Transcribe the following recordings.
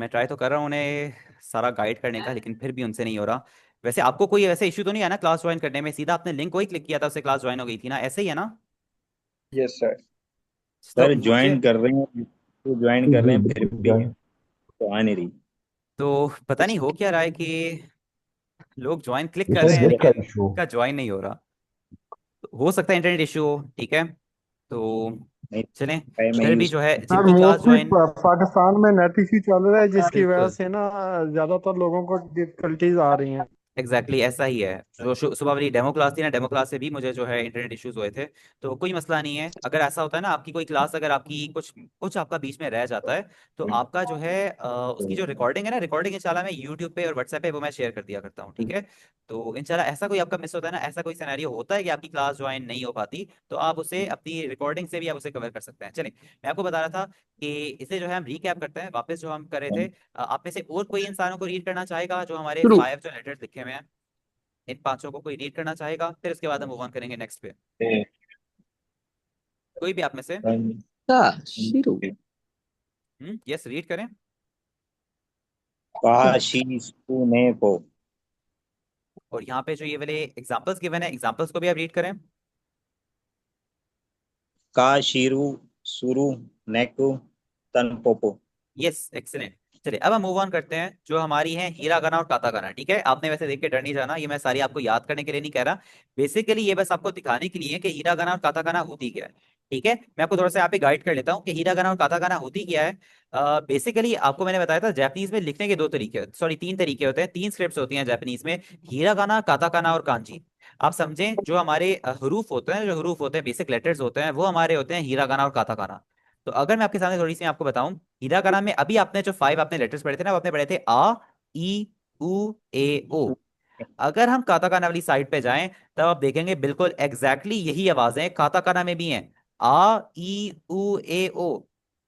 मैं ट्राई तो कर रहा हूँ उन्हें सारा गाइड करने का, लेकिन फिर भी उनसे नहीं हो रहा। वैसे आपको कोई ऐसे इशू तो नहीं है ना क्लास ज्वाइन करने में? सीधा आपने लिंक वही क्लिक किया था, उससे क्लास ज्वाइन हो गई थी ना, ऐसे ही है ना? Yes sir. तो सर मुझे ज्वाइन कर रहे हैं, तो ज्वाइन जी कर रहे जी हैं फिर बिल्कुल भी जान। तो आ नहीं रही। तो पता नहीं हो क्या रहा है कि लोग ज्वाइन क्लिक ये कर शायद रहे हैं इससे नेट का लेकिन इशू। का ज्वाइन नहीं हो रहा। तो हो सकता है इंटरनेट इशू हो, ठीक है। तो नहीं, चलें। मैं फिर भी यूज जो है सर जिनकी क्लास मोस्टली ज्वाइन, पाकिस्तान में नेट इशू चल रहा है जिसकी वजह बिल्कुल से ना ज्यादातर लोगों को डिफिकल्टीज आ रही हैं। एग्जैक्टली ऐसा ही है। जो सुबह वाली डेमो क्लास थी ना, डेमो क्लास से भी मुझे जो है इंटरनेट इश्यूज हुए थे। तो कोई मसला नहीं है। अगर ऐसा होता है ना आपकी कोई क्लास, अगर आपकी कुछ कुछ आपका बीच में रह जाता है, तो आपका जो है उसकी जो रिकॉर्डिंग है ना, रिकॉर्डिंग इंशाल्लाह मैं यूट्यूब पे और व्हाट्सएप पे वो मैं शेयर कर दिया करता हूँ, ठीक है। तो इंशाल्लाह ऐसा कोई आपका मिस होता है ना, ऐसा कोई सिनेरियो होता है कि आपकी क्लास ज्वाइन नहीं हो पाती, तो आप उसे अपनी रिकॉर्डिंग से भी आप उसे कवर कर सकते हैं। चलिए, मैं आपको बता रहा था कि इसे जो है हम रीकैप करते हैं वापस जो हम कर रहे थे। आप में से और कोई इंसानों को रीड करना चाहेगा जो हमारे शुरू। 5 जो लेटर्स लिखे हुए हैं, इन पांचों को कोई रीड करना चाहेगा? फिर उसके बाद हम मूव ऑन करेंगे नेक्स्ट पे। कोई भी आप में से। यस, रीड करें। काशी ने को और यहाँ पे जो ये वाले एग्जांपल्स गिवन है, एग्जांपल्स को भी आप रीड करें। काशीरु सुरु नेकु तनपोपो। Yes, excellent. चलिए, अब हम मूव ऑन करते हैं जो हमारी है हीरागाना और कातागाना, ठीक है। आपने वैसे देख के डर नहीं जाना, ये मैं सारी आपको याद करने के लिए नहीं कह रहा। बेसिकली ये बस आपको दिखाने के लिए है कि हीरागाना और कातागाना होती क्या है, ठीक है। मैं आपको थोड़ा सा यहाँ पे गाइड कर लेता हूँ कि हीरागाना और कातागाना होती क्या है। बेसिकली आपको मैंने बताया था जापानीज में लिखने के दो तरीके, सॉरी तीन तरीके होते हैं, तीन स्क्रिप्ट्स होती हैं जापानीज में। हीरागाना, काताकाना और कांजी। आप समझें, जो हमारे हरूफ होते हैं, जो हरूफ होते हैं, बेसिक लेटर्स होते हैं, वो हमारे होते हैं हीरागाना और काताकाना। तो अगर मैं आपके सामने थोड़ी सी आपको बताऊं, हीरागाना में अभी आपने जो 5 आपने लेटर्स पढ़े थे ना, वो आपने पढ़े थे आ, ई, उ, ए, ओ। अगर हम काताकाना वाली साइड पे जाएं, तब आप देखेंगे बिल्कुल एग्जैक्टली यही आवाजें काताकाना में भी हैं। आ, ई, उ, ए, ओ।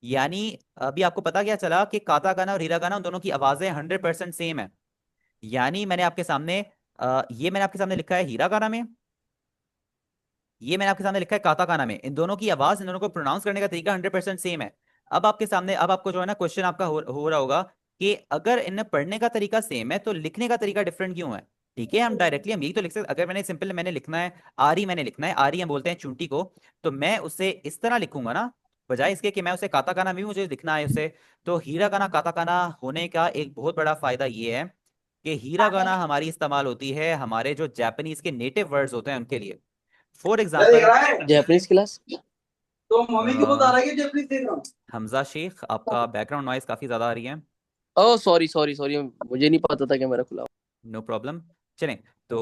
यानी अभी आपको पता क्या चला कि काताकाना और हीरागाना उन दोनों की आवाजें 100% सेम है। यानी मैंने आपके सामने ये मैंने आपके सामने लिखा है हीरागाना में, ये मैंने आपके सामने लिखा है काताकाना में। इन दोनों की आवाज, इन दोनों को प्रोनाउंस करने का तरीका 100% सेम है। अब आपके सामने, अब आपको जो है ना क्वेश्चन आपका हो रहा होगा कि अगर इन्हें पढ़ने का तरीका सेम है तो लिखने का तरीका डिफरेंट क्यों है? ठीक है, हम डायरेक्टली हम यही तो लिख सकते। अगर मैंने सिंपल मैंने लिखना है आरी, मैंने लिखना है आरी, हम बोलते हैं चूंटी को, तो मैं उसे इस तरह लिखूंगा ना, बजाय इसके कि मैं उसे काताकाना भी मुझे लिखना है उसे। तो हीरागाना काताकाना होने का एक बहुत बड़ा फायदा ये है कि हीरागाना हमारी इस्तेमाल होती है हमारे जो जापानीज के नेटिव वर्ड्स होते हैं उनके लिए। फॉर क्या देख एग्जाम्पल, रहा है जापानीज क्लास? तो मम्मी की बता रहा है कि जापानीज देख रहा हूँ। हमजा शेख, आपका बैकग्राउंड नॉइज काफी ज्यादा आ रही है। ओह सॉरी सॉरी सॉरी, मुझे नहीं पता था कि मेरा खुला नो प्रॉब्लम। चलें। तो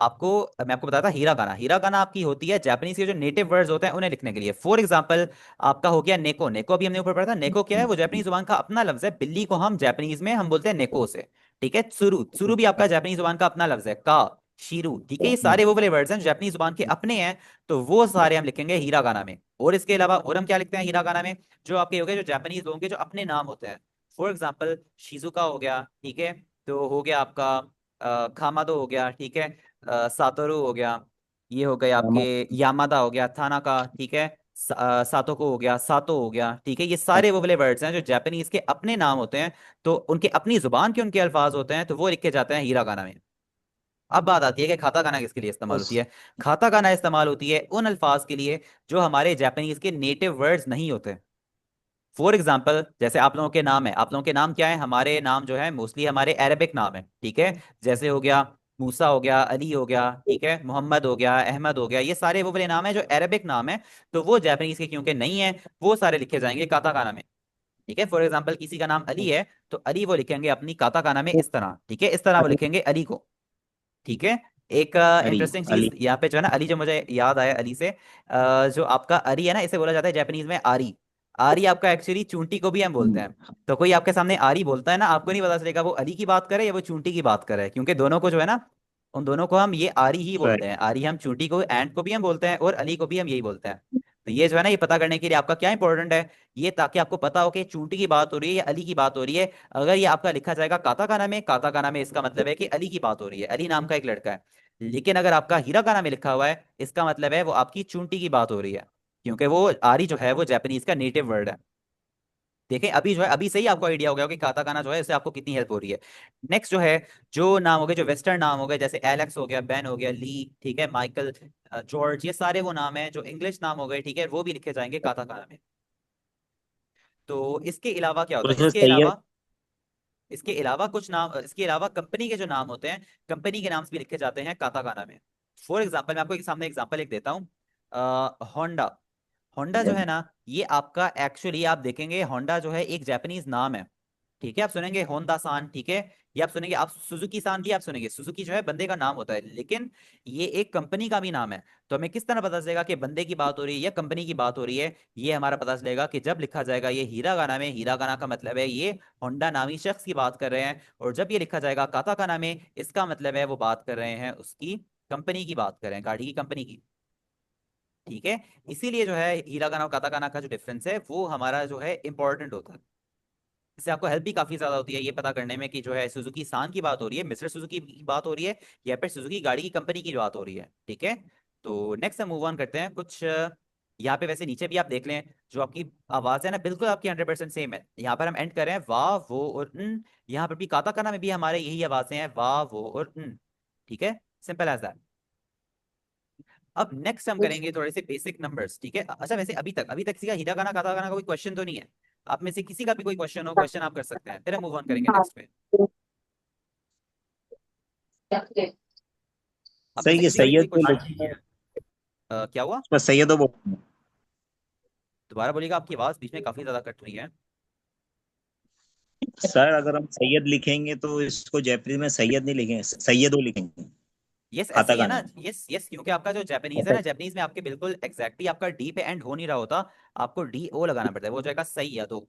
आपको, मैं आपको बताया था हीरा गाना, हीरा गाना आपकी होती है जापानीज के जो नेटिव वर्ड्स होते हैं उन्हें लिखने के लिए। फॉर एग्जांपल, आपका हो गया नेको। नेको अभी हमने ऊपर पढ़ा था, नेको क्या है? वो जापानीज जुबान का अपना लफ्ज है। बिल्ली को हम जापानीज में हम बोलते हैं नेको से, ठीक है। सुरु, सुरु भी आपका जापानीज जुबान का अपना लफ्ज है। का, शीरू, ठीक है। ये सारे वो वाले वर्ड्स हैं जो जापानीज जुबान के अपने हैं। तो वो सारे हम लिखेंगे हीरा गाना में। और इसके अलावा और हम क्या लिखते हैं हीरा गाना में? जो आपके हो गए जो जापानीज लोगों के जो अपने नाम होते हैं। फॉर एग्जाम्पल, शिजुका हो गया, ठीक है। तो हो गया आपका खामादो हो गया, ठीक है। सातोरू हो गया, ये हो गए आपके यामादा हो गया, थानाका, ठीक है। सातोको हो गया, सातो हो गया, ठीक है। ये सारे वो वाले वर्ड्स हैं जो जापानीज के अपने नाम होते हैं। तो उनके अपनी जुबान के उनके अल्फाज होते हैं, तो वो लिखे जाते हैं हीरा गाना में। अब बात आती है कि खाता गाना किसके लिए इस्तेमाल होती है। खाता गाना इस्तेमाल होती है उन अल्फाज के लिए जो हमारे जापानीज के नेटिव वर्ड्स नहीं होते। फॉर एग्जाम्पल, जैसे आप लोगों के नाम है, आप लोगों के नाम क्या है? हमारे नाम जो है मोस्टली हमारे अरेबिक नाम है, ठीक है। जैसे हो गया मूसा हो गया, अली हो गया, ठीक है, मोहम्मद हो गया, अहमद हो गया, ये सारे वो वाले नाम है जो अरेबिक नाम है। तो वो जापानीज के क्योंकि नहीं है, वो सारे लिखे जाएंगे काताकाना में, ठीक है। फॉर एग्जाम्पल, किसी का नाम अली है, तो अली वो लिखेंगे अपनी काताकाना में इस तरह, ठीक है, इस तरह वो लिखेंगे अली को, ठीक है। एक अरी इंटरेस्टिंग चीज अली। यहाँ पे जो है ना, अली, जो मुझे याद आया अली से, जो आपका अरी है ना, इसे बोला जाता है जापानीज में आरी। आरी आपका एक्चुअली चूंटी को भी हम बोलते हैं। तो कोई आपके सामने आरी बोलता है ना, आपको नहीं पता चलेगा वो अली की बात करे या वो चूंटी की बात करे, क्योंकि दोनों को जो है ना, उन दोनों को हम ये आरी ही बोलते हैं। आरी हम चूंटी को, एंड को भी हम बोलते हैं, और अली को भी हम यही बोलते हैं। तो ये जो है ना, ये पता करने के लिए आपका क्या इंपॉर्टेंट है, ये ताकि आपको पता हो कि चूंटी की बात हो रही है या अली की बात हो रही है। अगर ये आपका लिखा जाएगा काताकाना में, काताकाना में, इसका मतलब है कि अली की बात हो रही है, अली नाम का एक लड़का है। लेकिन अगर आपका हीरागाना में लिखा हुआ है, इसका मतलब है वो आपकी चूंटी की बात हो रही है, क्योंकि वो आरी जो है वो जापानीज का नेटिव वर्ड है। देखें अभी जो है, अभी से ही आपको आइडिया हो गया कि काताकाना जो है इससे आपको कितनी हेल्प हो रही है। नेक्स्ट जो है, जो नाम हो गए, जो वेस्टर्न नाम हो गए, जैसे एलेक्स हो गया, बेन हो गया, ली, ठीक है, माइकल, जॉर्ज, ये सारे वो नाम है जो इंग्लिश नाम हो गए, ठीक है, वो भी लिखे जाएंगे काताकाना में। तो इसके अलावा क्या तो होता है, इसमें सैयद, इसके अलावा कुछ नाम, इसके अलावा कंपनी के जो नाम होते हैं, कंपनी के नाम भी लिखे जाते हैं काताकाना में। फॉर एग्जाम्पल, मैं आपको एक सामने एग्जाम्पल एक देता हूँ। होंडा। होंडा जो है ना, ये आपका एक्चुअली आप देखेंगे होंडा जो है एक जापानीज नाम है। ठीक है, आप सुनेंगे होंडा सान, ठीक है, ये आप सुनेंगे, आप सुजुकी सान भी आप सुनेंगे, सुजुकी जो है बंदे का नाम होता है, लेकिन ये एक कंपनी का भी नाम है। तो हमें किस तरह पता चलेगा कि बंदे की बात हो रही है या कंपनी की बात हो रही है? ये हमारा पता चलेगा कि जब लिखा जाएगा ये हीरागाना में, हीरागाना का मतलब है ये होंडा नामी शख्स की बात कर रहे हैं, और जब ये लिखा जाएगा काताकाना में, इसका मतलब है वो बात कर रहे हैं उसकी कंपनी की, बात कर रहे हैं गाड़ी की कंपनी की। ठीक है, इसीलिए जो है हीरागाना और काताकाना का जो डिफरेंस है वो हमारा जो है इंपॉर्टेंट होता है। इससे आपको हेल्प भी काफी ज्यादा होती है ये पता करने में कि जो है सुजुकी सान की बात हो रही है, मिस्टर सुजुकी की बात हो रही है, या फिर सुजुकी गाड़ी की कंपनी की बात हो रही है। ठीक है, तो नेक्स्ट हम मूव ऑन करते हैं कुछ यहाँ पे वैसे नीचे भी आप देख लें, जो आपकी आवाज है ना बिल्कुल आपकी 100% सेम है। यहाँ पर हम एंड कर रहे हैं वाह वो और यहाँ पर भी काताकाना में भी हमारे यही आवाजें हैं, वाह वो और ठीक है, सिंपल एज दैट। अब नेक्स्ट हम करेंगे थोड़े से बेसिक नंबर्स, ठीक है। अच्छा वैसे अभी तक किसी का हिरागाना काताकाना का कोई क्वेश्चन तो नहीं है? आप में से किसी का भी कोई क्वेश्चन हो, क्वेश्चन आप कर सकते हैं, फिर हम मूव ऑन करेंगे नेक्स्ट पे। आप में से सही है, किसी का भी कोई सैयद तो क्वेश्चन? लिखना, क्या हुआ? उसमें सैयद वो, दोबारा बोलिएगा, आपकी आवाज बीच में काफी ज्यादा कट रही है। सर अगर हम सैयद लिखेंगे तो इसको जयपुरी में सैयद नहीं लिखेंगे, सैयदो लिखेंगे यस, ऐसे ही है काताकाना ना, में। यस यस, क्योंकि आपका जो जापानीज है ना, जापानीज में आपके बिल्कुल एग्जैक्टली आपका डी पे एंड हो नहीं रहा होता, आपको डी ओ लगाना पड़ता है, वो हो जाएगा सही या तो।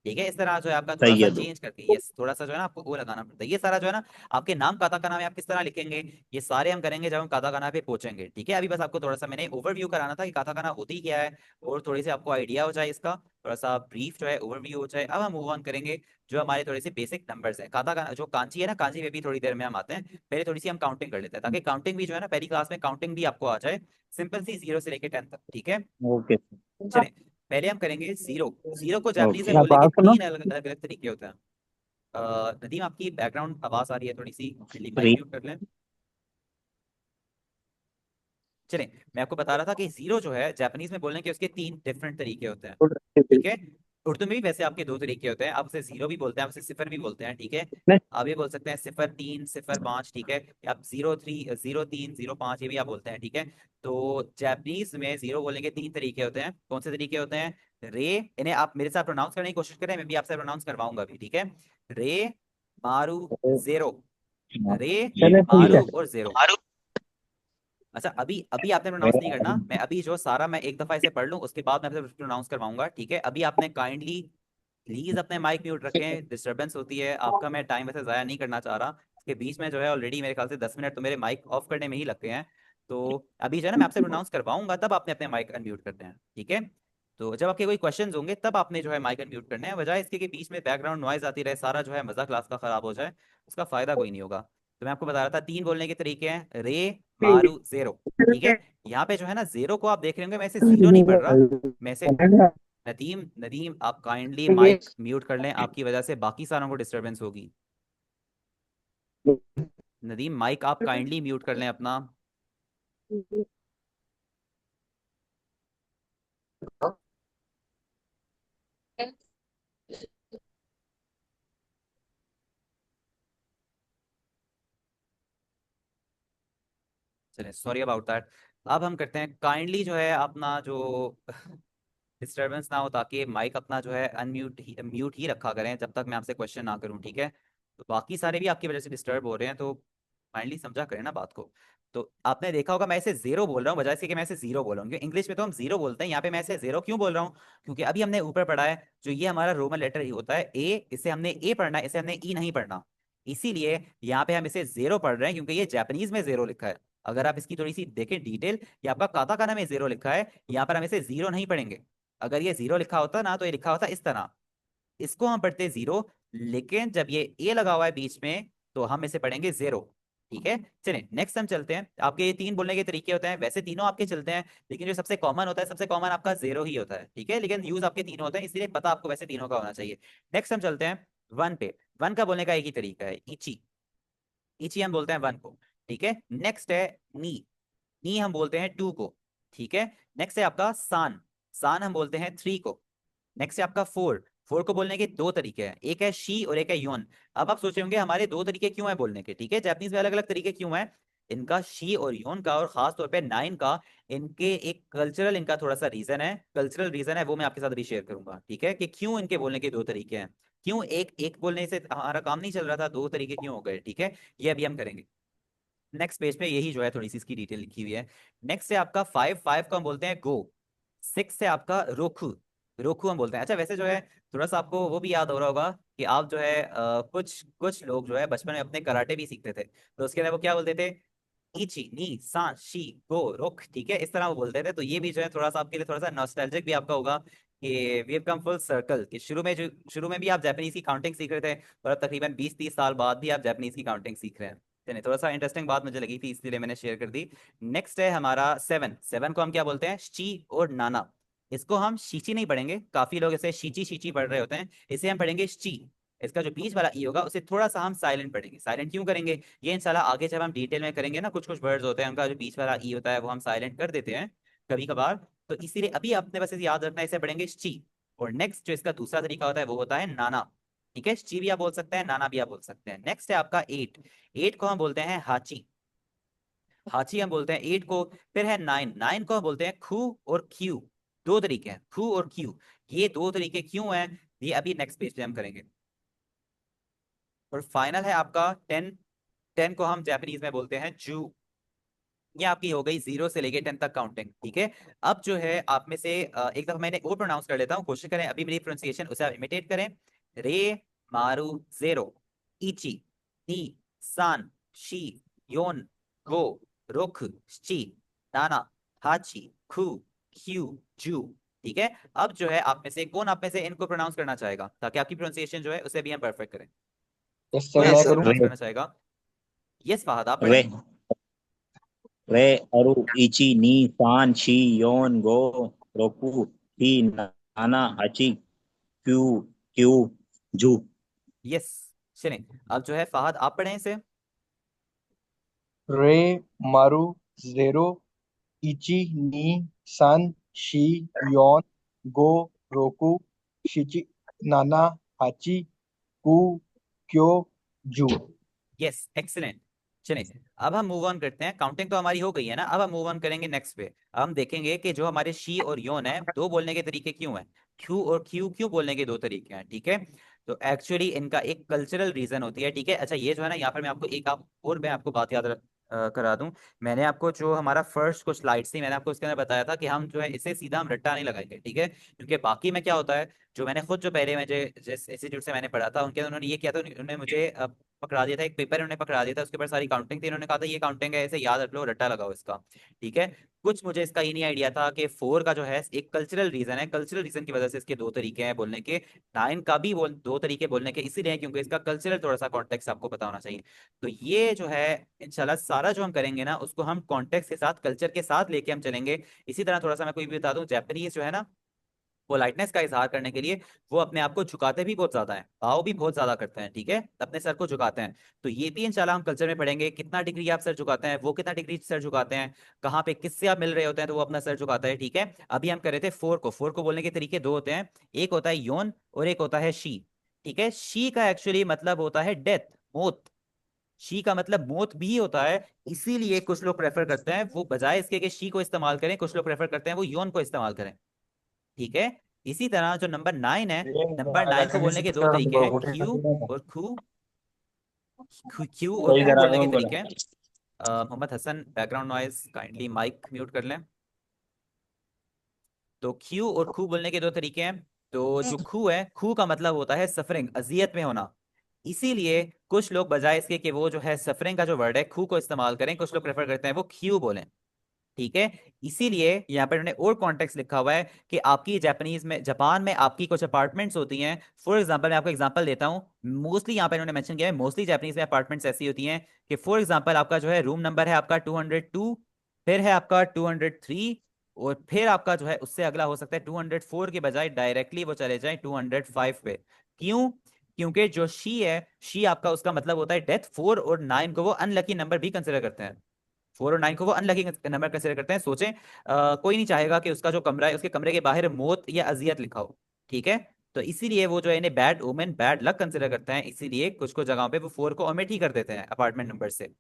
ठीक है, इस तरह जो है आपका थोड़ा सा सैयदो। चेंज करके, यस, थोड़ा सा जो है ना आपको ओ लगाना पड़ता है। ये सारा जो है ना आपके नाम काताकाना में आप किस तरह लिखेंगे, ये सारे हम करेंगे जब हम काताकाना पे पहुंचेंगे। ठीक है, अभी बस आपको थोड़ा सा मैंने ओवरव्यू कराना था कि काताकाना होती क्या है, और थोड़ी सी आपको आइडिया हो जाए इसका, थोड़ा सा ब्रीफ जो है ओवरव्यू हो जाए। अब हम मूव ऑन करेंगे जो हमारे थोड़े से बेसिक नंबर्स हैं। काताकाना जो कांची है ना, कांची पे भी थोड़ी देर में हम आते हैं, पहले थोड़ी सी हम काउंटिंग कर लेते हैं, ताकि काउंटिंग भी जो है ना पहली क्लास में काउंटिंग भी आपको आ जाए, सिंपल सी 0 से लेके 10 तक। ठीक है, ओके। चलें, पहले हम करेंगे जीरो। जीरो को जापानीज में ओके। बोलने के तीन अलग अलग अलग तरीके होते हैं। नदीम आपकी बैकग्राउंड आवाज आ रही है थोड़ी सी, माइक थ्री। म्यूट कर लें। चलें, मैं आपको बता रहा था कि जीरो जो है जापानीज में बोलने के उसके तीन डिफरेंट तरीके होते हैं। ठीक है, उर्दू में भी वैसे आपके दो तरीके होते हैं, आप उसे जीरो भी बोलते हैं, आप उसे सिफर भी बोलते हैं। ठीक है, आप ये बोल सकते हैं सिफर तीन, सिफर पाँच, ठीक है, या आप जीरो थ्री, जीरो तीन, जीरो पाँच, ये भी आप बोलते हैं। ठीक है, तो जापानीज में जीरो बोलने के तीन तरीके होते हैं। कौन से तरीके होते हैं? रे, इन्हें आप मेरे साथ प्रोनाउंस करने की कोशिश करें, मैं भी आपसे प्रोनाउंस करवाऊंगा भी। ठीक है, रे, मारू, जेरो, रे, चले ठीक है। मारू और जेरो। अच्छा, अभी अभी आपने प्रोनाउंस नहीं करना, मैं अभी जो सारा मैं एक दफा इसे पढ़ लूं उसके बाद मैं आपसे प्रोनाउंस करवाऊंगा। ठीक है, अभी आपने काइंडली प्लीज अपने माइक म्यूट रखें, डिस्टरबेंस होती है आपका, मैं टाइम वैसे ज़ाया नहीं करना चाह रहा। इसके बीच में जो है ऑलरेडी मेरे ख्याल से 10 मिनट तो मेरे माइक ऑफ करने में ही लग गए हैं। तो अभी जो है ना मैं आपसे प्रोनाउंस करवाऊंगा, तब आपने अपने माइक अनम्यूट करते हैं। ठीक है, तो जब आपके कोई क्वेश्चंस होंगे तब आपने जो है माइक अनम्यूट करना है, बजाय इसके कि बीच में बैकग्राउंड नॉइज आती रहे, सारा जो है मजा क्लास का खराब हो जाए, उसका फायदा कोई नहीं होगा। तो मैं आपको बता रहा था तीन बोलने के तरीके हैं, रे, मारू, जेरो। ठीक है, यहाँ पे जो है ना जेरो को आप देख रहे होंगे, मैं इसे जीरो नहीं पढ़ रहा, मैं इसे, नदीम नदीम आप काइंडली माइक म्यूट कर लें, आपकी वजह से बाकी सारों को डिस्टरबेंस होगी। नदीम माइक आप काइंडली म्यूट कर लें अपना। चलिए, सॉरी अबाउट दैट। अब हम करते हैं काइंडली जो है अपना जो डिस्टरबेंस ना हो, ताकि माइक अपना जो है म्यूट ही रखा करें जब तक मैं आपसे क्वेश्चन ना करूं। ठीक है, तो बाकी सारे भी आपकी वजह से डिस्टर्ब हो रहे हैं, तो काइंडली समझा करें ना बात को। तो आपने देखा होगा मैं इसे जीरो बोल रहा हूँ बजाय इसके कि मैं इसे जीरो बोल रहा हूँ, क्योंकि इंग्लिश में तो हम जीरो बोलते हैं, यहाँ पे मैं इसे जीरो क्यों बोल रहा हूँ? क्योंकि अभी हमने ऊपर पढ़ा है जो ये हमारा रोमन लेटर ही होता है ए, इसे हमने ए पढ़ना है, इसे हमने ई नहीं पढ़ना। इसीलिए यहाँ पे हम इसे जीरो पढ़ रहे हैं, क्योंकि ये जापानीज में जीरो लिखा है। अगर आप इसकी थोड़ी सी देखें डिटेल, ये आपका काताकाना में जीरो लिखा है, यहाँ पर हम इसे जीरो नहीं पढ़ेंगे। अगर ये जीरो लिखा होता ना तो ये लिखा होता इस तरह, इसको हम पढ़ते जीरो, लेकिन जब ये ए लगा हुआ है बीच में तो हम इसे पढ़ेंगे जीरो। ठीक है। चलिए नेक्स्ट हम चलते हैं। आपके ये 3 बोलने के तरीके होते हैं, वैसे तीनों आपके चलते हैं, लेकिन जो सबसे कॉमन होता है, सबसे कॉमन आपका 0 ही होता है, ठीक है, लेकिन यूज आपके तीनों होते हैं, इसलिए पता आपको वैसे तीनों का होना चाहिए। नेक्स्ट हम चलते हैं 1 पे। 1 का बोलने का एक ही तरीका है, इची। इची हम बोलते हैं 1 को, ठीक है। नेक्स्ट है नी। नी हम बोलते हैं 2 को, ठीक है। नेक्स्ट है आपका सान। सान हम बोलते हैं 3 को। नेक्स्ट है आपका 4। 4 को बोलने के 2 तरीके हैं, एक है शी और एक है योन। अब आप सोच रहे होंगे हमारे 2 तरीके क्यों है बोलने के, ठीक है, जापानीज में अलग अलग तरीके क्यों है इनका, शी और योन का, और खास तौर पे 9 का। इनके एक कल्चरल, इनका थोड़ा सा रीजन है, कल्चरल रीजन है, वो मैं आपके साथ अभी शेयर करूंगा, ठीक है, कि क्यों इनके बोलने के 2 तरीके हैं, क्यों एक एक बोलने से हमारा काम नहीं चल रहा था, 2 तरीके क्यों हो गए, ठीक है, ये अभी हम करेंगे। नेक्स्ट पेज पे यही जो है थोड़ी सी इसकी डिटेल लिखी हुई है। नेक्स्ट है आपका 5। 5 को हम बोलते हैं गो। 6 है आपका रोखू। रोखू हम बोलते हैं। अच्छा वैसे जो है थोड़ा सा आपको वो भी याद हो रहा होगा कि आप जो है कुछ कुछ लोग जो है बचपन में अपने कराटे भी सीखते थे, तो उसके अंदर वो क्या बोलते थे, इची नी सान शी गो रोक, ठीक है, इस तरह वो बोलते थे। तो ये भी जो है थोड़ा सा आपके लिए थोड़ा सा नॉस्टैल्जिक भी आपका होगा कि we have come full circle, कि शुरू में भी आप जापानीज की काउंटिंग सीख रहे थे, और अब तकरीबन 20-30 साल बाद भी आप जापानीज की काउंटिंग सीख रहे हैं। चलिए थोड़ा सा इंटरेस्टिंग बात मुझे लगी थी, इसलिए मैंने शेयर कर दी। नेक्स्ट है हमारा 7। 7 को हम क्या बोलते हैं, शी और नाना। इसको हम शीची नहीं पढ़ेंगे, काफी लोग इसे शीची शीची पढ़ रहे होते हैं, इसे हम पढ़ेंगे शी। इसका जो बीच वाला ई होगा उसे थोड़ा सा हम साइलेंट पढ़ेंगे। साइलेंट क्यों करेंगे, ये इंशाल्लाह आगे जब हम डिटेल में करेंगे ना, कुछ कुछ वर्ड्स होते हैं उनका जो बीच वाला ई होता है वो हम साइलेंट कर देते हैं कभी कभार, तो इसीलिए अभी आपने बस इसे याद रखना है, इसे पढ़ेंगे शी। और नेक्स्ट जो इसका दूसरा तरीका होता है वो होता है नाना, ठीक है, शी भी आप बोल सकते हैं, नाना भी आप बोल सकते हैं। नेक्स्ट है आपका 8। 8 को हम बोलते हैं हाची। हाची हम बोलते हैं 8 को। फिर है 9। 9 को हम बोलते हैं खू और क्यू। 2 तरीके हैं, खू और क्यू। ये 2 तरीके क्यों हैं, ये अभी नेक्स्ट पेज पे हम करेंगे। और फाइनल है आपका 10। 10 को हम जापानीज में बोलते हैं जू। ये आपकी हो गई 0 से लेके 10 तक काउंटिंग, ठीक है। अब जो है आप में से एक दफा मैंने और प्रोनाउंस कर लेता हूँ, कोशिश करें अभी मेरी प्रोनाउंसिएशन उसे आप इमिटेट करें। रे मारू 0, इची नी सान शी योन गो रोक शी नाना हाची खू क्यू जू, ठीक है। अब जो है आप में से कौन, आप में से इनको प्रोनाउंस करना चाहेगा, ताकि आपकी प्रोनाउंसिएशन जो है उसे भी हम परफेक्ट करें। यस कौन सर, आप मैं में से करूं। प्रोनाउंस रे करना चाहेगा। यस फहद आप रे पढ़ें। रे अरु इची नी सान शी योन गो रोकू ही नाना हाची क्यू क्यू जू। यस। चलें अब जो है फहद आप पढ़ें इसे। रे मारू 0, इची नी सान शी योन गो रोकू शिची नाना हाची कु क्यो जू। Yes excellent. चलें अब हम मूव ऑन करते हैं, काउंटिंग तो हमारी हो गई है ना, अब हम मूव ऑन करेंगे नेक्स्ट पे। अब हम देखेंगे कि जो हमारे शी और योन है, 2 बोलने के तरीके क्यों हैं, क्यू और क्यू क्यों बोलने के 2 तरीके हैं, ठीक है। तो एक्चुअली इनका एक कल्चरल रीजन होती है, ठीक है। अच्छा ये जो है ना, यहाँ पर मैं आपको एक आप और मैं आपको बात करा दूं। मैंने आपको जो हमारा फर्स्ट कुछ स्लाइड्स थी, मैंने आपको उसके अंदर बताया था कि हम जो है इसे सीधा हम रट्टा नहीं लगाएंगे, ठीक है, क्योंकि बाकी में क्या होता है, जो मैंने खुद जो पहले मुझे जिस इंस्टीट्यूट से मैंने पढ़ा था उनके अंदर उन्होंने ये किया था, उन्होंने मुझे पकड़ा दिया था, एक पेपर उन्होंने पकड़ा दिया था, उसके ऊपर सारी काउंटिंग थी, उन्होंने कहा था ये काउंटिंग है, ऐसे याद रख लो, रट्टा लगाओ इसका, ठीक है। कुछ मुझे इसका ये नहीं आइडिया था कि 4 का जो है एक कल्चरल रीजन है, कल्चरल रीजन की वजह से इसके 2 तरीके हैं बोलने के। 9 का भी 2 तरीके बोलने के इसीलिए हैं क्योंकि इसका कल्चरल थोड़ा सा कॉन्टेक्स्ट आपको पता होना चाहिए। तो ये जो है इंशाल्लाह सारा जो हम करेंगे ना, उसको हम कॉन्टेक्स्ट के साथ, कल्चर के साथ लेके हम चलेंगे। इसी तरह थोड़ा सा मैं कोई भी बता दूं, जापानीज जो है ना, पोलाइटनेस का इजहार करने के लिए वो अपने आप को झुकाते भी बहुत ज्यादा है, भाव भी बहुत ज्यादा करते हैं, ठीक है, अपने सर को झुकाते हैं। तो ये भी इंशाल्लाह हम कल्चर में पढ़ेंगे, कितना डिग्री आप सर झुकाते हैं, वो कितना डिग्री सर झुकाते हैं, कहाँ पे किससे आप मिल रहे होते हैं तो वो अपना सर झुकाता है, ठीक है। अभी हम कर रहे थे 4 को। 4 को बोलने के तरीके 2 होते हैं, एक होता है योन और एक होता है शी, ठीक है। शी का एक्चुअली मतलब होता है डेथ, मौत। शी का मतलब मौत भी होता है, इसीलिए कुछ लोग प्रेफर करते हैं वो बजाय इसके कि शी को इस्तेमाल करें, कुछ लोग प्रेफर करते हैं वो योन को इस्तेमाल करें, ठीक है। इसी तरह जो नंबर 9 है, नंबर 9 को बोलने के 2 तरीके हैं, क्यू और खू। क्यू और सही खू करा बोलने के तुम बोला। तरीके हैं। Mohammad Hasan background noise kindly mic mute कर लें। तो क्यू और खू बोलने के 2 तरीके हैं। तो जो खू है, खू का मतलब होता है सफरिंग, अजियत में होना, इसीलिए कुछ लोग बजाय इसके कि वो जो है सफरिंग का जो वर्ड है खू को इस्तेमाल करें, कुछ लोग प्रेफर करते हैं वो क्यू बोलें, ठीक है। इसीलिए यहाँ पर उन्होंने और कॉन्टेक्स्ट लिखा हुआ है कि आपकी जापानीज में, जापान में आपकी कुछ अपार्टमेंट्स होती हैं। फॉर एग्जांपल मैं आपको एग्जांपल देता हूँ। मोस्टली यहाँ पर इन्होंने मेंशन किया है, मोस्टली जापानीज में अपार्टमेंट्स ऐसी होती हैं कि फॉर एग्जांपल आपका जो है रूम नंबर है आपका 202, फिर है आपका 203, और फिर आपका जो है उससे अगला हो सकता है 204 के बजाय डायरेक्टली वो चले जाए 205 पे। क्यों? क्योंकि जो शी है, शी आपका उसका मतलब होता है डेथ। 4 और 9 को वो अनलकी नंबर भी कंसिडर करते हैं। 4 और 9 को वो अनलकी नंबर कंसिडर करते हैं। सोचें, कोई नहीं चाहेगा कि उसका जो कमरा है उसके कमरे के बाहर मौत या अजियत लिखा हो। ठीक है। तो इसीलिए वो जो है इन्हें bad omen, bad luck consider करते हैं। इसीलिए कुछ कुछ जगहों पे वो 4 को ओमिट ही कर देते हैं अपार्टमेंट नंबर से।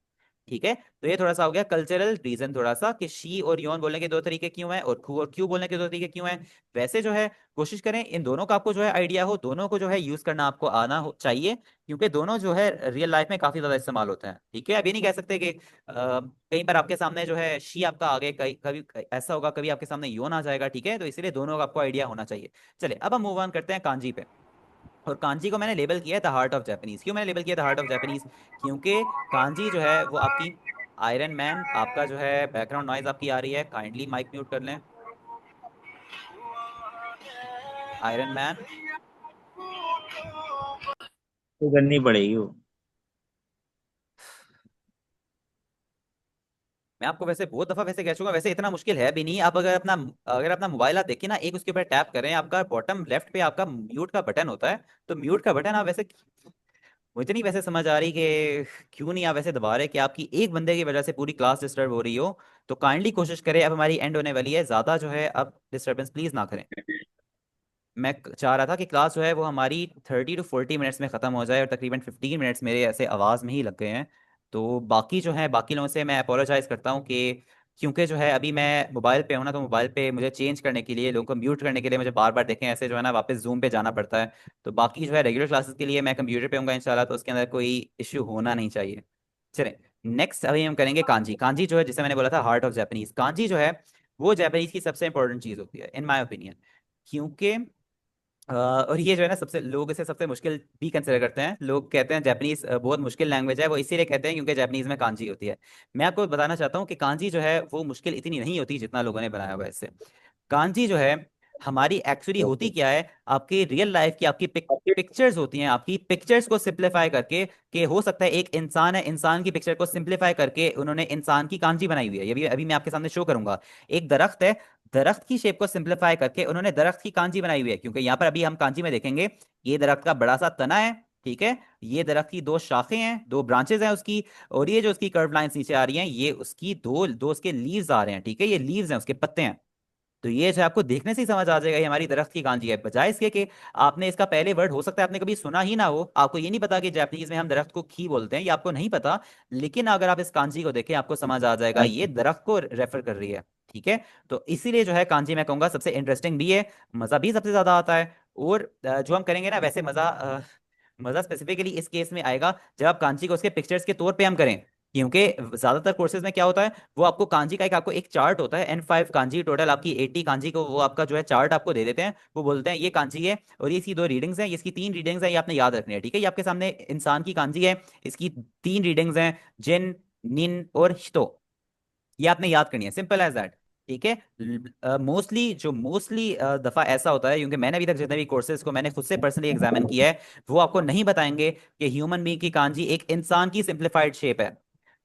ठीक है। तो ये थोड़ा सा हो गया कल्चरल रीजन, थोड़ा सा कि शी और योन बोलने के दो तरीके क्यों हैं और खू और क्यू बोलने के दो तरीके क्यों हैं। वैसे जो है कोशिश करें इन दोनों का आपको जो है आइडिया हो, दोनों को जो है यूज करना आपको आना हो चाहिए, क्योंकि दोनों जो है रियल लाइफ में काफी ज्यादा इस्तेमाल होते हैं। ठीक है। अभी नहीं कह सकते कि कहीं पर आपके सामने जो है शी आपका आगे, कहीं कभी ऐसा होगा कभी आपके सामने योन आ जाएगा। ठीक है। तो इसलिए दोनों का आपको आइडिया होना चाहिए। चलिए अब हम मूव ऑन करते हैं कांजी पे। और कांजी को मैंने लेबल किया है द हार्ट ऑफ जापानीज। क्यों मैंने लेबल किया द हार्ट ऑफ जापानीज? क्योंकि कांजी जो है वो आपकी आयरन मैन, आपका जो है बैकग्राउंड नॉइज आपकी आ रही है, काइंडली माइक म्यूट कर लें। Iron man. तो करनी पड़ेगी वो। मैं आपको वैसे बहुत दफा वैसे कह चुका हूं, वैसे इतना मुश्किल है भी नहीं। आप अगर अपना मोबाइल आप देखिए ना, एक उसके ऊपर टैप करें, आपका बॉटम लेफ्ट पे आपका म्यूट का बटन होता है। तो म्यूट का बटन आप वैसे, मुझे नहीं वैसे समझ आ रही कि क्यों नहीं आप वैसे दबा रहे, कि आपकी एक बंदे की वजह से पूरी क्लास डिस्टर्ब हो रही हो। तो काइंडली कोशिश करें, अब हमारी एंड होने वाली है, ज्यादा जो है अब डिस्टर्बेंस प्लीज ना करें। मैं चाह रहा था कि क्लास जो है वो हमारी 30 to 40 मिनट्स में ख़त्म हो जाए, और तकरीबन 15 मिनट्स मेरे ऐसे आवाज़ में ही लग गए हैं। तो बाकी जो है बाकी लोगों से मैं अपोलोजाइज़ करता हूँ कि क्योंकि जो है अभी मैं मोबाइल पे हूँ ना, तो मोबाइल पे मुझे चेंज करने के लिए, लोगों को म्यूट करने के लिए मुझे बार बार देखें ऐसे जो है ना वापस जूम पे जाना पड़ता है। तो बाकी जो है रेगुलर क्लासेस के लिए मैं कंप्यूटर पे हूँगा इंशाल्लाह, तो उसके अंदर कोई इशू होना नहीं चाहिए। चलें, नेक्स्ट अभी हम करेंगे कांजी। कांजी जो है, जिसे मैंने बोला था हार्ट ऑफ जापानीज, कांजी जो है वो जापानीज की सबसे इंपॉर्टेंट चीज़ होती है इन माई ओपिनियन। क्योंकि और ये जो है ना, सबसे लोग इसे सबसे मुश्किल भी कंसिडर करते हैं। लोग कहते हैं जापानीज बहुत मुश्किल लैंग्वेज है, वो इसीलिए कहते हैं क्योंकि जापानीज में कांजी होती है। मैं आपको बताना चाहता हूँ कि कांजी जो है वो मुश्किल इतनी नहीं होती जितना लोगों ने बनाया हुआ है इससे। कांजी जो है हमारी एक्चुअली होती क्या है, आपकी रियल लाइफ की आपकी पिक्चर्स होती हैं। आपकी पिक्चर्स को सिंप्लीफाई करके, कि हो सकता है एक इंसान है, इंसान की पिक्चर को सिंप्लीफाई करके उन्होंने इंसान की कांजी बनाई हुई है। ये भी अभी मैं आपके सामने शो करूंगा। एक दरख्त है, दरख्त की शेप को सिंप्लीफाई करके उन्होंने दरख्त की कांजी बनाई हुई है। क्योंकि यहाँ पर अभी हम कांजी में देखेंगे, ये दरख्त का बड़ा सा तना है। ठीक है। ये दरख्त की दो शाखें हैं, दो ब्रांचेज हैं उसकी, और ये जो उसकी कर्व लाइंस नीचे आ रही हैं, ये उसकी दो दो उसके लीव्स आ रहे हैं। ठीक है। ये लीव्स हैं, उसके पत्ते हैं। तो ये जो है आपको देखने से ही समझ आ जाएगा ये हमारी दरख्त की कांजी है, बजाय इसके कि आपने इसका पहले वर्ड हो सकता है आपने कभी सुना ही ना हो, आपको ये नहीं पता कि जापानीज में हम दरख्त को खी बोलते हैं, ये आपको नहीं पता। लेकिन अगर आप इस कांजी को देखें आपको समझ आ जाएगा ये दरख्त को रेफर कर रही है। ठीक है। तो इसीलिए जो है कांजी मैं कहूंगा सबसे इंटरेस्टिंग भी है, मजा भी सबसे ज्यादा आता है। और जो हम करेंगे ना वैसे मजा, मजा स्पेसिफिकली इस केस में आएगा जब आप कांची को उसके पिक्चर्स के तौर पे हम करें। क्योंकि ज्यादातर कोर्सेज में क्या होता है, वो आपको कांजी का एक आपको एक चार्ट होता है, N5 कांजी, टोटल आपकी 80 कांजी को वो आपका जो है चार्ट आपको दे देते हैं। वो बोलते हैं ये कांजी है और ये इसकी 2 रीडिंग्स हैं, ये इसकी 3 रीडिंग्स हैं, ये आपने याद रखनी है। ठीक है। ये आपके सामने इंसान की कांजी है, इसकी 3 रीडिंग्स हैं, जिन, निन और हितो। ये आपने याद करनी है, सिंपल एज दैट। ठीक है। मोस्टली दफा ऐसा होता है, क्योंकि मैंने अभी तक जितने भी कोर्सेज को मैंने खुद से पर्सनली एग्जामिन किया है, वो आपको नहीं बताएंगे कि ह्यूमन बीइंग की कांजी एक इंसान की सिंप्लीफाइड शेप है।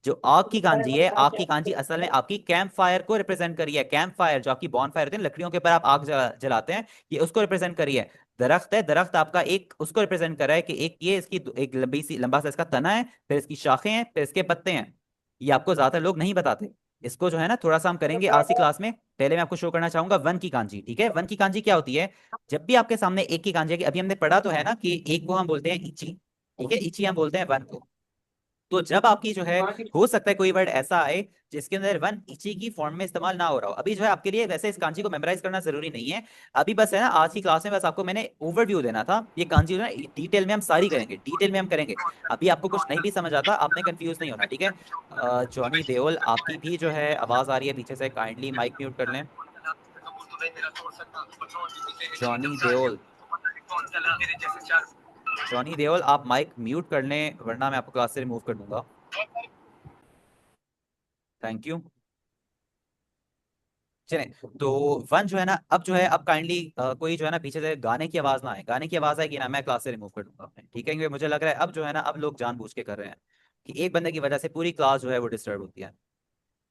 जो आग की कांजी है, आग की कांजी असल में आपकी कैंप फायर को रिप्रेजेंट करी है। कैंप फायर जो आपकी बॉन फायर होती है, लकड़ियों के ऊपर आप आग जलाते हैं, ये उसको रिप्रेजेंट करी है। दरख्त है, दरख्त आपका एक उसको रिप्रेजेंट कर रहा है कि एक ये इसकी एक लंबा सा इसका तना है, फिर इसकी शाखें हैं, फिर इसके पत्ते हैं। ये आपको ज्यादातर लोग नहीं बताते। इसको जो है ना थोड़ा सा हम करेंगे आज की क्लास में। पहले मैं आपको शो करना चाहूंगा वन की कांजी। ठीक है। वन की कांजी क्या होती है? जब भी आपके सामने एक की कांजी है, कि अभी हमने पढ़ा तो है ना कि एक को हम बोलते हैं इची। ठीक है। इची हम बोलते हैं वन को। तो जब आपकी जो है, हो सकता है कोई वर्ड ऐसा आए जिसके अंदर वन इची की फॉर्म में इस्तेमाल ना हो रहा हो। अभी जो है आपके लिए वैसे इस कांजी को मेमोराइज करना जरूरी नहीं है। अभी बस है ना आज की क्लास में बस आपको मैंने ओवरव्यू देना था। ये कांजी जो है डिटेल में हम सारी करेंगे, डिटेल में हम करेंगे। अभी आपको कुछ नहीं भी समझ आता, आपने कंफ्यूज नहीं होना। ठीक है। जॉनी देओल आपकी भी जो है आवाज आ रही है पीछे से, काइंडली माइक म्यूट कर लें। जॉनी देओल, जॉनी देओल आप माइक म्यूट कर लें, वरना मैं आपको क्लास से रिमूव कर दूंगा। Thank you. चले, तो वन जो है ना, अब जो है, अब काइंडली कोई जो है ना पीछे से गाने की आवाज ना आए। गाने की आवाज आएगी ना, मैं क्लास से रिमूव कर दूंगा अपने, ठीक है? क्योंकि मुझे लग रहा है अब जो है ना, अब लोग जानबूझ के कर रहे हैं कि एक बंदे की वजह से पूरी क्लास जो है वो डिस्टर्ब होती है।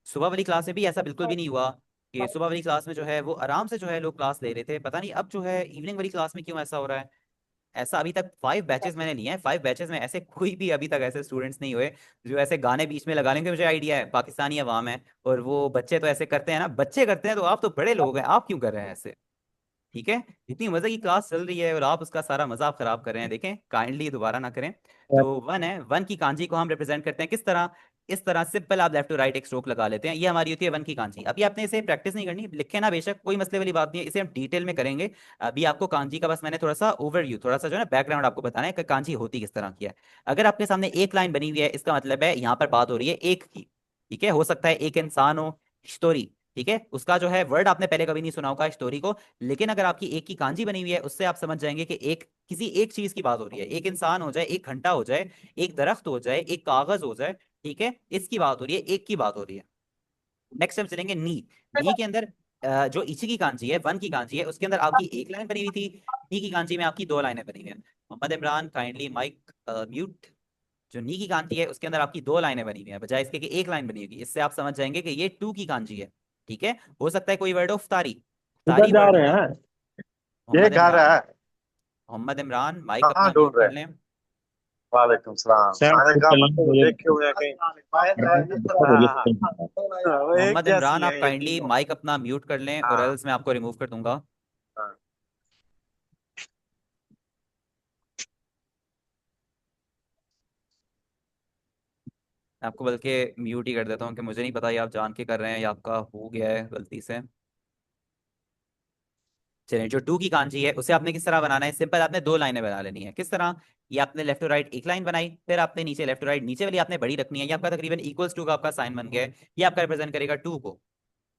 सुबह वाली क्लास में भी ऐसा बिल्कुल भी नहीं हुआ, कि सुबह वाली क्लास में जो है वो आराम से जो है लोग क्लास ले रहे थे। पता नहीं अब जो है इवनिंग वाली क्लास में क्यों ऐसा हो रहा है। ऐसा अभी तक 5 बैचेस मैंने लिए हैं, 5 बैचेस में ऐसे कोई भी अभी तक ऐसे स्टूडेंट्स नहीं हुए जो ऐसे गाने बीच में लगा लेंगे। मुझे आइडिया है पाकिस्तानी अवाम है, और वो बच्चे तो ऐसे करते हैं ना, बच्चे करते हैं, तो आप तो बड़े लोग हैं, आप क्यों कर रहे हैं ऐसे? ठीक है, इतनी मजे की क्लास चल रही है और आप उसका सारा मजाक खराब कर रहे हैं। देखें, काइंडली दोबारा ना करें। तो वन है, वन की कांजी को हम रिप्रेजेंट करते हैं किस तरह? इस तरह सिंपल, आप लेफ्ट टू राइट एक स्ट्रोक लगा लेते हैं, ये हमारी होती है वन की कांजी। अभी आपने इसे प्रैक्टिस नहीं करनी, लिखे ना बेशक, कोई मसले वाली बात नहीं है, इसे हम डिटेल में करेंगे। अभी आपको कांजी का बस मैंने थोड़ा सा ओवरव्यू, थोड़ा सा जो है ना बैकग्राउंड आपको बताना है कि कांजी होती किस तरह की है। अगर आपके सामने एक लाइन बनी हुई है, इसका मतलब है यहाँ पर बात हो रही है एक की। ठीक है, हो सकता है एक इंसान हो, स्टोरी, ठीक है, उसका जो है वर्ड आपने पहले कभी नहीं सुना होगा स्टोरी को। लेकिन अगर आपकी एक की कांजी बनी हुई है, उससे आप समझ जाएंगे कि एक किसी एक चीज की बात हो रही है। एक इंसान हो जाए, एक घंटा हो जाए, एक दरख्त हो जाए, एक कागज हो जाए, ठीक है, इसकी बात हो रही है, एक की बात हो रही है। नेक्स्ट हम चलेंगे नी। नी के अंदर जो इची की कांजी है, वन की कांजी है, उसके अंदर आपकी एक लाइन बनी हुई थी। नी की कांजी में आपकी 2 लाइनें बनी हुई हैं। Mohammad Imran kindly mic mute. जो नी की कांजी है उसके अंदर आपकी 2 लाइनें बनी हुई हैं, बजाय इसके कि एक लाइन बनी होगी। इससे आप समझ जाएंगे कि ये टू की कांजी है। ठीक है, हो सकता है कोई वर्ड ऑफ तारी, किधर तारी जा वर्ड हो रहे जाए। हैं? ये मोहम्मद घर इमरान, है। मोहम्मद इमरान माइक कहाँ अपना ढूंढ म्यूट रहे कर हैं? लें। वालेकुम सलाम। सर मैंने आपको कहा चलान मतलब हो रही देखे हुए हैं कहीं। हाँ, वो एक मोहम्मद जैसी इमरान है आप ये काइंडली तीनों। माइक अपना म्यूट कर लें, और हाँ एल्स मैं आपको रिमूव कर दूंगा। हाँ। मैं आपको बल्कि म्यूट ही कर देता हूँ, कि मुझे नहीं पता ये आप जान के कर रहे हैं या आपका हो गया है गलती से। चलिए, जो टू की कांजी है उसे आपने किस तरह बनाना है? सिंपल, आपने 2 लाइनें बना लेनी है। किस तरह? ये आपने लेफ्ट टू राइट एक लाइन बनाई, फिर आपने नीचे लेफ्ट टू राइट नीचे वाली आपने बड़ी रखनी है। ये आपका तकरीबन इक्वल्स टू का आपका साइन बन गया है, ये आपका रिप्रेजेंट करेगा टू को।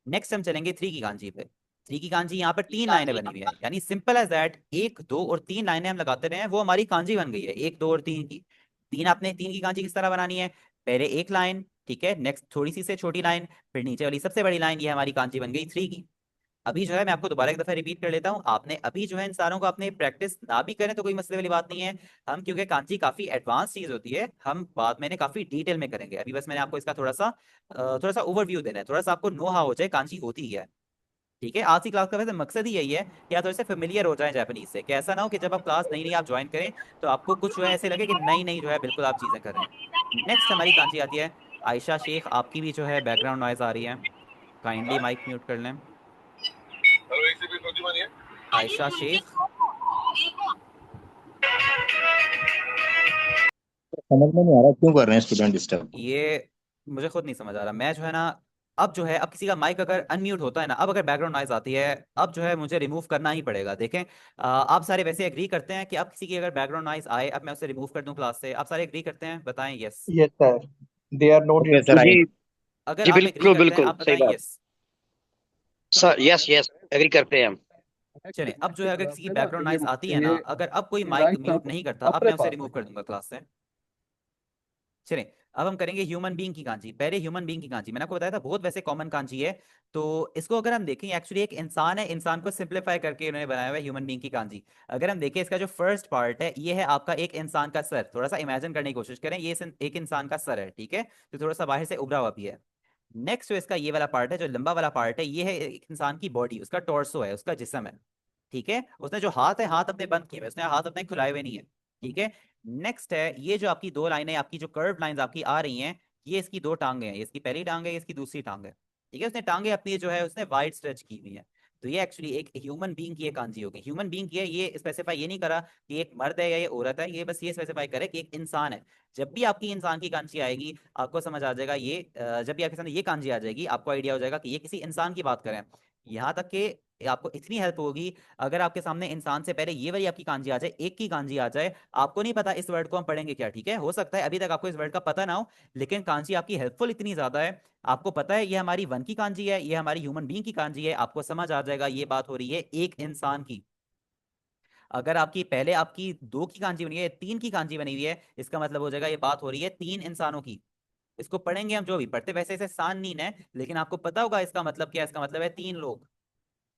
नेक्स्ट हम चलेंगे थ्री की कांजी पे। थ्री की कांजी यहाँ पर 3 लाइनें बनी हुई है, यानी सिंपल एज दैट, 1 2 और 3 लाइनें हम लगाते रहे हैं, वो हमारी कांजी बन गई है 1 2 और 3 की। तीन, आपने तीन की कांजी किस तरह बनानी है? पहले एक लाइन, ठीक है, नेक्स्ट थोड़ी सी से छोटी लाइन, फिर नीचे वाली सबसे बड़ी लाइन, ये हमारी कांजी बन गई थ्री की। अभी जो है मैं आपको दोबारा एक दफा रिपीट कर लेता हूँ। आपने अभी जो है इन सारों को आपने प्रैक्टिस ना भी करें तो कोई मसले वाली बात नहीं है। हम, क्योंकि कांची काफी एडवांस चीज होती है, हम बाद में काफी डिटेल में करेंगे। अभी बस मैंने आपको इसका थोड़ा सा ओवरव्यू देना है, थोड़ा सा आपको नो हाउ हो जाए कांची होती है। ठीक है, आज की क्लास का वैसे मकसद ही यही है कि आप थोड़े से फेमिलियर हो जाएं जापानीज से, कि ऐसा ना हो कि जब आप क्लास नई नई आप ज्वाइन करें तो आपको कुछ जो है ऐसे लगे कि नई नई जो है बिल्कुल आप चीजें कर रहे हैं। नेक्स्ट हमारी कांची आती है आयशा शेख। आपकी भी जो है बैकग्राउंड नॉइज आ रही है, काइंडली माइक म्यूट कर लें। आयशा शेख, समझ में नहीं आ रहा क्यों कर रहे हैं स्टूडेंट डिस्टर्ब। ये मुझे खुद नहीं समझ आ रहा। मैं जो है ना, अब जो है, अब किसी का माइक अगर अनम्यूट होता है ना, अब अगर बैकग्राउंड नॉइज आती है, अब जो है मुझे रिमूव करना ही पड़ेगा। देखें, आप सारे वैसे एग्री करते हैं कि अब किसी की अगर बैकग्राउंड नॉइज आए, अब मैं उसे रिमूव कर दूं क्लास से? आप सारे एग्री करते हैं? बताएं yes. Yes, sir. They are not okay sir आई। जी अगर जी आप एग्री बिल्कुल करते हैं, बिल्कुल आप सही बताएं बात। Yes. Sir yes yes agree करते हैं हम। चलें, अब जो है अगर किसी की बैकग्राउंड नॉइज आती है ना, ये अगर अब कोई माइक राइट म्यूट नहीं करता, अब अपने मैं उसे पास रिमूव है। कर दूंगा क्लास से। चलें, अब हम करेंगे ह्यूमन बीइंग की कांजी। पहले ह्यूमन बीइंग की कांजी मैंने आपको बताया था, बहुत वैसे कॉमन कांजी है। तो इसको अगर हम देखें, एक्चुअली एक इंसान है, इंसान को सिंप्लीफाई करके उन्होंने बनाया हुआ है ह्यूमन बीइंग की कांजी। अगर हम देखें, इसका जो फर्स्ट पार्ट है ये है आपका एक इंसान का सर। थोड़ा सा इमेजिन करने की कोशिश करें, ये एक इंसान का सर है, ठीक है, तो थोड़ा सा बाहर से उभरा हुआ भी है। नेक्स्ट जो इसका ये वाला पार्ट है, जो लंबा वाला पार्ट है, ये है एक इंसान की बॉडी, उसका टॉर्सो है, उसका जिस्म है। ठीक है, उसने जो हाथ है, हाथ अपने बंद किए हुए, उसने हाथ अपने खुलाए हुए नहीं है। ठीक है, नेक्स्ट है ये जो आपकी 2 लाइनें, आपकी जो कर्व लाइंस आपकी आ रही हैं, ये इसकी 2 टांगे हैं, ये इसकी पहली टांग है, ये इसकी दूसरी टांग है। ठीक है, उसने टांगे अपनी जो है उसने वाइड स्ट्रेच की हुई है। तो ये एक्चुअली एक ह्यूमन बीइंग की एक कांजी होगी। ह्यूमन बीइंग की है, ये स्पेसिफाई ये नहीं करा कि एक मर्द है या ये औरत है, ये बस ये स्पेसिफाई करे कि एक इंसान है। जब भी आपकी इंसान की कांजी आएगी, आपको समझ आ जाएगा ये, जब भी आपके सामने ये कांजी आ जाएगी, आपको आइडिया हो जाएगा कि ये किसी इंसान की बात करें। यहाँ तक कि आपको इतनी हेल्प होगी, अगर आपके सामने इंसान से पहले ये वाली आपकी कांजी आ जाए, एक की कांजी आ जाए, आपको नहीं पता इस वर्ड को हम पढ़ेंगे क्या। ठीक है, हो सकता है अभी तक आपको इस वर्ड का पता ना हो, लेकिन कांजी आपकी हेल्पफुल इतनी ज्यादा है, आपको पता है ये हमारी वन की कांजी है, ये हमारी ह्यूमन बीइंग की कांजी है, आपको समझ आ जाएगा ये बात हो रही है एक इंसान की। अगर आपकी पहले आपकी 2 की कांजी बनी है, 3 की कांजी बनी हुई है, इसका मतलब हो जाएगा ये बात हो रही है 3 इंसानों की। इसको पढ़ेंगे हम, जो भी पढ़ते वैसे इसे सान नीन है, लेकिन आपको पता होगा इसका मतलब क्या है। इसका मतलब है 3 लोग।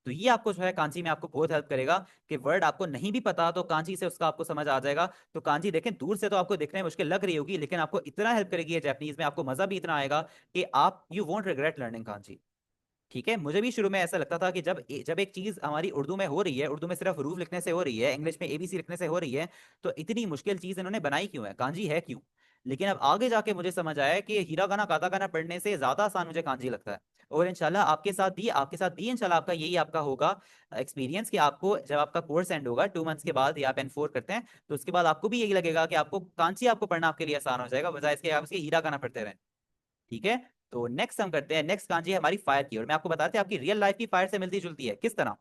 तो ये आपको जो है कांची में आपको बहुत हेल्प करेगा कि वर्ड आपको नहीं भी पता तो कांची से उसका आपको समझ आ जाएगा। तो कांची देखें दूर से तो आपको देखने में मुश्किल लग रही होगी, लेकिन आपको इतना हेल्प करेगी ये जैपनीज में, आपको मजा भी इतना आएगा कि आप you won't regret learning Kanchi. ठीक है, मुझे भी शुरू में ऐसा लगता था कि जब एक चीज हमारी उर्दू में हो रही है, उर्दू में सिर्फ हरूफ लिखने से हो रही है, इंग्लिश में एबीसी लिखने से हो रही है, तो इतनी मुश्किल चीज इन्होंने बनाई क्यों है, कांजी है क्यों। लेकिन अब आगे जाके मुझे समझ आया कि हीरागाना काताकाना पढ़ने से ज्यादा आसान मुझे कांजी लगता है। और इंशाल्लाह आपके साथ भी इंशाल्लाह आपका यही आपका होगा एक्सपीरियंस कि आपको जब आपका कोर्स एंड होगा 2 मंथ्स के बाद, या आप N4 करते हैं, तो उसके बाद आपको भी यही लगेगा कि आपको कांची आपको पढ़ना आपके लिए आसान हो जाएगा, बजाय इसके आप इसके हीरागाना पढ़ते रहें। ठीक है। तो नेक्स्ट हम करते हैं, नेक्स्ट कांजी है हमारी फायर की, और मैं आपको बताते हैं आपकी रियल लाइफ की फायर से मिलती जुलती है किस तरह।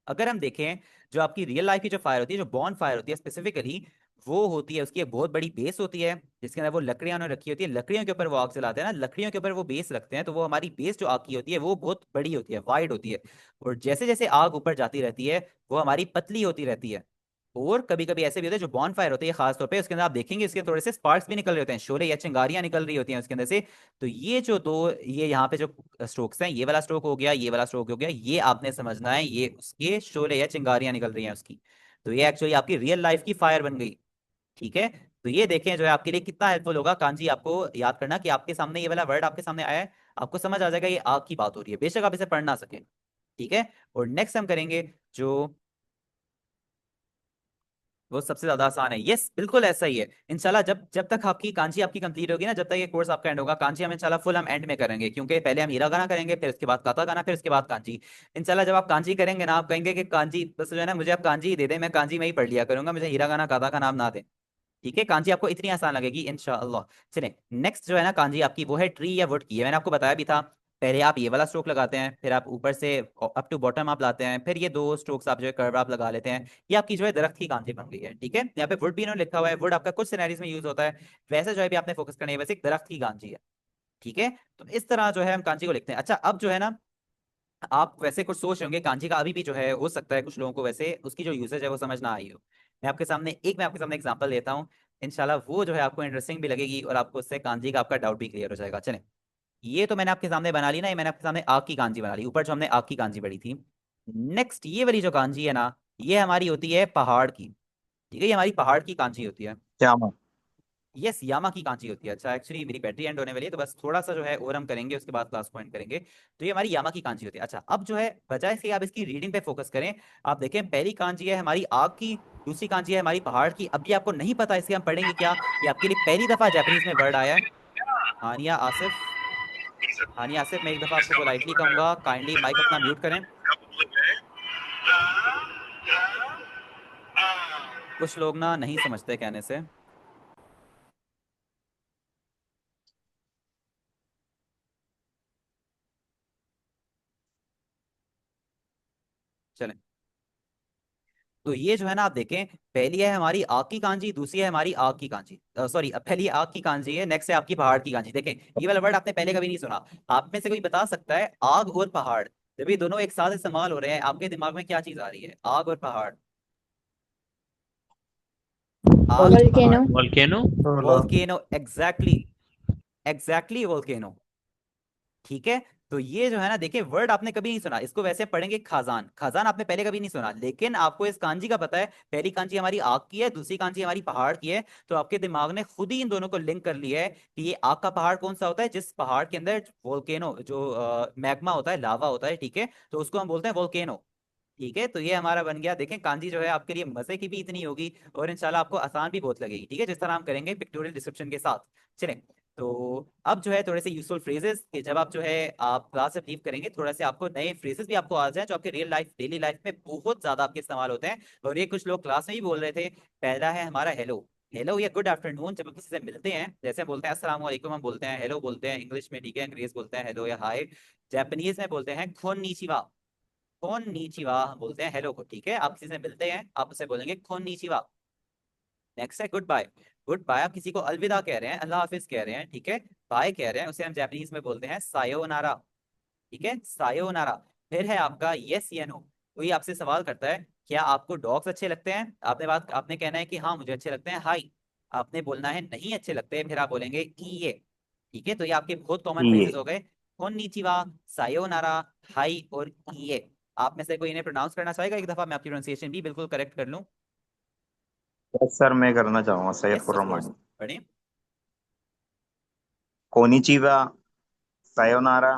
अगर हम देखें, जो आपकी रियल लाइफ की जो फायर होती है, जो बॉन फायर होती है स्पेसिफिकली, वो होती है, उसकी एक बहुत बड़ी बेस होती है जिसके अंदर वो लकड़ियां उन्होंने रखी होती है, लकड़ियों के ऊपर वो आग जलाते हैं ना, लकड़ियों के ऊपर वो बेस रखते हैं, तो वो हमारी बेस जो आग की होती है वो बहुत बड़ी होती है, वाइड होती है। और जैसे जैसे आग ऊपर जाती रहती है वो हमारी पतली होती रहती है। और कभी कभी ऐसे भी होते हैं जो बॉन फायर होते हैं खास तौर पे, उसके अंदर आप देखेंगे इसके थोड़े से स्पार्क्स भी निकल रहे होते हैं, शोले या चिंगारियां निकल रही होती हैं उसके अंदर से। तो ये जो दो, ये यहाँ पे जो स्ट्रोक्स हैं, ये वाला स्ट्रोक हो गया, ये वाला स्ट्रोक हो गया, ये आपने समझना है, ये उसके शोले या चिंगारियां निकल रही हैं उसकी। तो ये एक्चुअली आपकी रियल लाइफ की फायर बन गई। ठीक है। तो ये देखें जो है आपके लिए कितना हेल्पफुल होगा कांजी, आपको याद करना कि आपके सामने ये वाला वर्ड आपके सामने आया है, आपको समझ आ जाएगा ये आग की बात हो रही है, बेशक आप इसे पढ़ ना सकें। ठीक है। और नेक्स्ट हम करेंगे जो वो सबसे ज्यादा आसान है। यस, बिल्कुल ऐसा ही है इंशाल्लाह। जब जब तक आपकी कांची आपकी कंप्लीट होगी ना, जब तक ये कोर्स आपका एंड होगा, कांची हम इंशाल्लाह फुल हम एंड में करेंगे, क्योंकि पहले हम हीरा गाना करेंगे, फिर उसके बाद काता गाना, फिर उसके बाद कांची। इंशाल्लाह जब आप कांची करेंगे ना, आप कहेंगे कि कांची बस जो है ना, मुझे आप कांची ही दे दें, मैं कांची में ही पढ़ लिया करूंगा, मुझे हीरा गाना काता का नाम ना दें। ठीक है, कांजी आपको इतनी आसान लगेगी इंशाअल्लाह। चलिए नेक्स्ट जो है ना कांजी आपकी, वो है ट्री या वुड की है, मैंने आपको बताया भी था। पहले आप ये वाला स्ट्रोक लगाते हैं, फिर आप ऊपर से अप टू बॉटम आप लाते हैं, फिर ये 2 स्ट्रोक्स आप जो है कर्व आप लगा लेते हैं। ये आपकी जो है दरख्त की कांजी बन गई है। ठीक है, यहाँ पे वुड भी इन्होंने लिखा हुआ है, वुड आपका कुछ सिनेरियोज में यूज होता है, वैसे जो है भी आपने फोकस करना है, वैसे एक दरख्त की कांजी है। ठीक है। तो इस तरह जो है हम कांची को लिखते हैं। अच्छा, अब जो है ना, आप वैसे कुछ सोच रहे होंगे कांची का अभी भी जो है, हो सकता है कुछ लोगों को वैसे उसकी जो यूसेज है वो समझ ना आई हो। मैं आपके सामने एग्जांपल देता हूँ, इंशाल्लाह वो जो है आपको इंटरेस्टिंग भी लगेगी, और आपको उससे कांजी का आपका डाउट भी क्लियर हो जाएगा। चलें, ये तो मैंने आपके सामने बना ली ना, ये मैंने आपके सामने आग की कांजी बना ली, ऊपर जो हमने आग की कांजी पढ़ी थी। नेक्स्ट ये वाली जो कांजी है ना, ये हमारी होती है पहाड़ की। ठीक है, ये हमारी पहाड़ की कांजी होती है। क्या यस, यामा की कांची होती है। अच्छा, एक्चुअली मेरी बैटरी एंड होने वाली है, तो बस थोड़ा सा जो है और हम करेंगे, उसके बाद क्लास को एंड करेंगे। तो ये हमारी यामा की कांची होती है। अच्छा, अब जो है बजाय से आप इसकी रीडिंग पे फोकस करें, आप देखें पहली कांची है हमारी आग की, दूसरी कांची है हमारी पहाड़ की। अब ये आपको नहीं पता इसके हम पढ़ेंगे क्या, ये आपके लिए पहली दफा जापानीज में वर्ड आया है। हानिया आसिफ, हानिया आसिफ, मैं एक दफा आपको पोलाइटली कहूंगा, काइंडली माइक अपना म्यूट करें। कुछ लोग ना नहीं समझते कहने से। चलें, तो ये जो है ना आप देखें, पहली है हमारी आग की कांजी, दूसरी है हमारी आग की कांजी, सॉरी, पहली आग की कांजी है, नेक्स्ट है आपकी पहाड़ की कांजी। देखें, ये वाला वर्ड आपने पहले कभी नहीं सुना। आप में से कोई बता सकता है आग और पहाड़ जब ये दोनों एक साथ इस्तेमाल हो रहे हैं, आपके दिमाग में क्या चीज आ रही है, आग और पहाड़, आग और वोल्केनो। पहाड़। वोल्केनो। बोलो। Volcano, exactly, exactly volcano. ठीक है। तो ये जो है ना, देखिए वर्ड आपने कभी नहीं सुना, इसको वैसे पढ़ेंगे खाजान, खाजान आपने पहले कभी नहीं सुना, लेकिन आपको इस कांजी का पता है, पहली कांजी हमारी आग की है, दूसरी कांजी हमारी पहाड़ की है। तो आपके दिमाग ने खुद ही इन दोनों को लिंक कर लिया है कि ये आग का पहाड़ कौन सा होता है, जिस पहाड़ के अंदर वोल्केनो जो मैग्मा होता है, लावा होता है। ठीक है, तो उसको हम बोलते हैं वोल्केनो। ठीक है, तो ये हमारा बन गया। देखें कांजी जो है आपके लिए मजे की भी इतनी होगी, और इंशाल्लाह आपको आसान भी बहुत लगेगी। ठीक है, जिस तरह हम करेंगे पिक्टोरियल डिस्क्रिप्शन के साथ। चलें, तो अब जो है थोड़े से यूजफुल फ्रेजेस कि जब आप जो है आप क्लास से लीव करेंगे, थोड़ा से आपको नए फ्रेजेस भी आपको आ जाए जो आपके रियल लाइफ डेली लाइफ में बहुत ज्यादा आपके इस्तेमाल होते हैं, और ये कुछ लोग क्लास में भी बोल रहे थे। पहला है हमारा हेलो। हेलो या गुड आफ्टरनून, जब हम किसी से मिलते हैं, जैसे हम बोलते हैं अस्सलाम वालेकुम, हम बोलते हैं हेलो, बोलते हैं इंग्लिश में। ठीक है, अंग्रेज बोलते हैं हेलो या हाय, जापानीज में बोलते हैं खोनिचिवा। खोनिचिवा हम बोलते हैं हेलो को। ठीक है, आप किसी से मिलते हैं, आप उससे बोलेंगे खोनिचिवा। नेक्स्ट है गुड बाय। गुड बाय, आप किसी को अलविदा कह रहे हैं, अल्लाह हाफिज कह रहे हैं। ठीक है, बाय कह रहे हैं, उसे हम जापानीज में बोलते हैं सायोनारा। ठीक है, सायोनारा। फिर है आपका यस या नो। कोई आपसे सवाल करता है क्या आपको डॉग्स अच्छे लगते हैं, आपने कहना है कि हाँ मुझे अच्छे लगते हैं, हाई। आपने बोलना है नहीं अच्छे लगते, फिर आप बोलेंगे ई ये। ठीक है, तो ये आपके बहुत कॉमन ये फ्रेजेस हो गए। कोन्निचिवा, सायोनारा, हाई और इए। आप में से कोई इन्हें प्रोनाउंस करना चाहेगा एक दफा, मैं आपकी प्रोनाउंसिएशन भी बिल्कुल करेक्ट कर लूं? यस सर, मैं करना चाहूंगा सैयद यस ऑफ कोर्स, खुर्रमान। पढ़ें। कोनिचिवा, सायोनारा,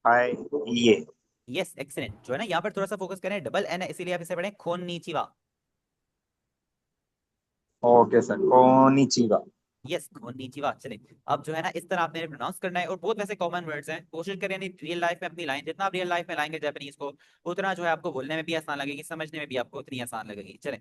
हाय, ये। Yes excellent. जो है ना, यहाँ पर थोड़ा सा फोकस करें, डबल एन है इसीलिए आप इसे पढ़ें कोन्निचिवा। ओके सर, कोनिचिवा। यस कोन्निचिवा। चले, अब जो है ना इस तरह आपने प्रोनाउंस करना है। और बहुत वैसे कॉमन वर्ड्स हैं, कोशिश करें यानी रियल लाइफ में अपनी लाइन, जितना आप रियल लाइफ में लाएंगे जापानीज को, उतना जो है आपको बोलने में भी आसान लगेगी, समझने में भी आपको उतनी आसान लगेगी। चले,